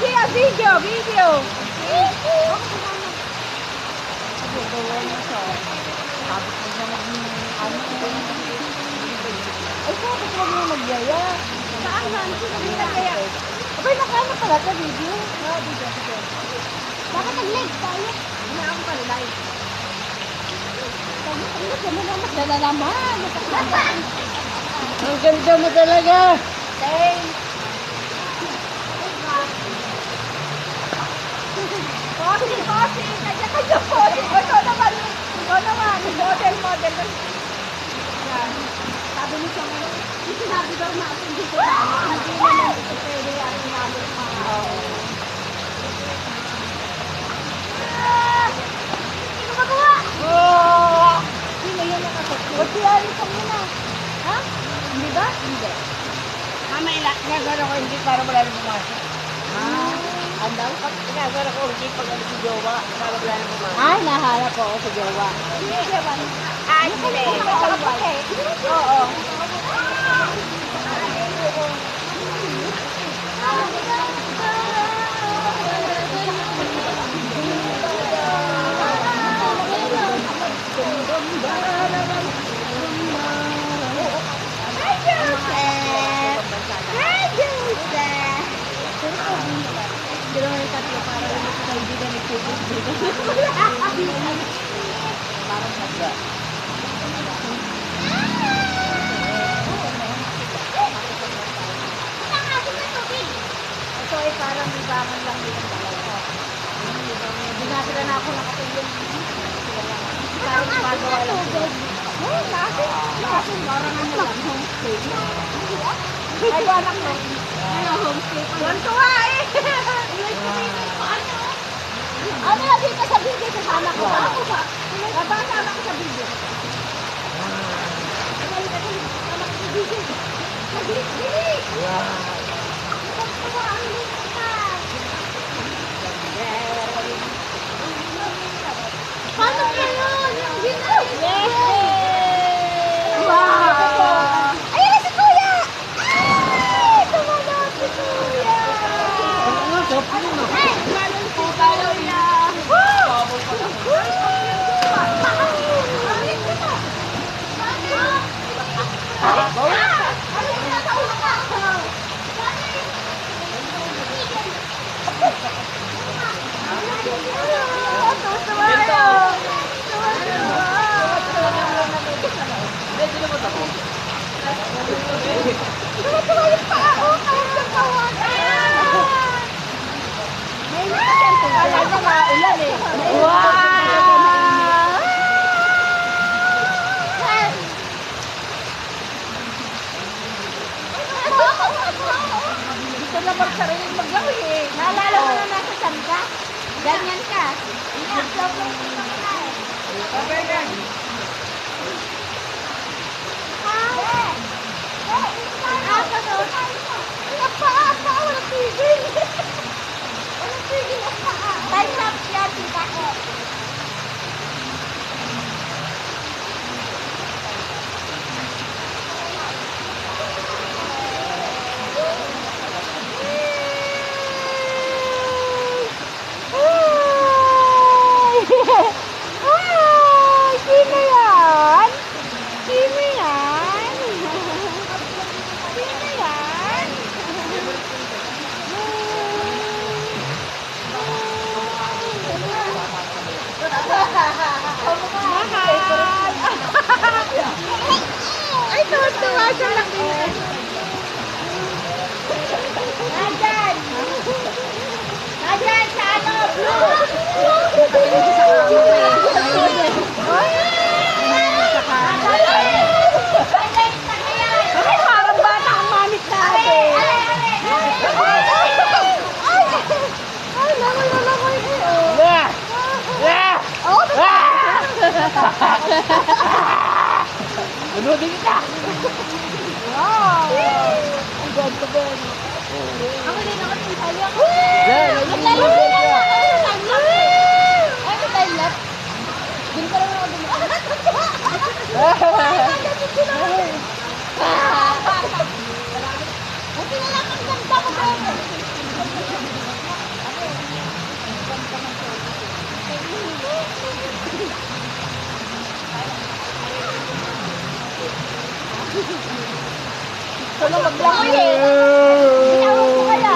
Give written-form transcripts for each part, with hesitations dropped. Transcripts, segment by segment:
siya, video. Ay, bakit huwag mo magyaya? Saan na? Sino nagyaya? Abay, nakaano pala sa video? Video. Bakit nag-live tayo? Hindi ako pala live. Magdala naman. Ang ganda mo talaga. Thanks. Coffee. Kanya po. Ikaw naman. Model. Yan. Sabi niyo siya ngayon. Sinabi daw natin dito. Hindi naman ito pwede. Ano namin mga. Sino magawa? Sino yan nakasakit? Huwag siyari ka muna. Ha? Hindi ba? Hindi. Mama, ginagawa ko hindi para wala na pumasok. Ang daw? Ginagawa ko hindi pag ano si Jowa para wala na pumasok. Ay, naharap ko si Jowa. Hindi, Jowa. Hindi. Oo. Parang sadya. Ito ay parang libangan lang nilang dalawa. Binasira na ako nakatulong. Parang magawa lang sila. Lasin. Parang ano lang, homestay. Ay, anak mo. Ano, homestay. Tuwan-tuwa eh. Ano lagi ka sa video? Kasama ko ba? Ako ba? Kasama ko sa video. Kasama ko sa video. Dili! Paano ka yun? Yung video! Wow! Ayan na si Kuya! Ay! Tumalon si Kuya! Ay! Tumalon si Kuya! Sariling maglawin eh. Naalala mo na nasa saan ka? Ganyan ka. Okay na. Walang tigil. Walang tigil ang paa. Time lapse yan, kita ko. Ay, tuwa siya laki. Nadyan sa ano, blue. Ay, parang bata ang mamit natin. Ay, langoy. Lunodin kita! Wow! Ang ganda ba yan? Ako din ako ng tayo ako. Maglalo din ako ng time-lapse. Ay, may time-lapse. Doon ka lang ako din. Buti na lang ang ganda ko ba? Gusto lang maglangoy eh. Tinawag ko kaya.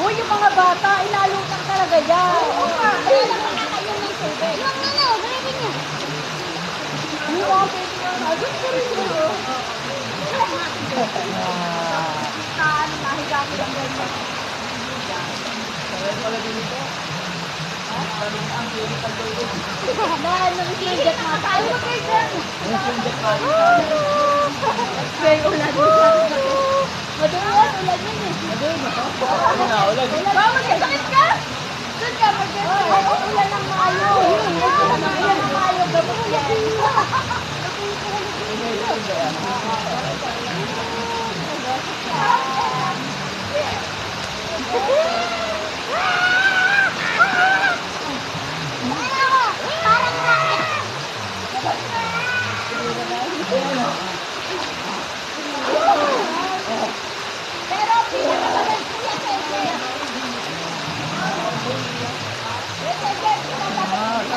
Uy, yung mga bata, inalutang talaga dyan. Oo nga. Kaya lang makakayon ng tubig. Yung ano, gawin niya. Hindi mo ako pwede nga. Agad ko rin yun. Ano, nahiga ko lang ganyan. Dahil nag-isang jet mga tayo. Kaya ulan mo sa madulas, ulan yun eh. Ulan. Bawal ka, sakit ka? Doon ka, ulan ng mayo. Ulan ng mayo, gamot yan. Pero pinakamaganda siya, Sese. Sese, pinakamaganda.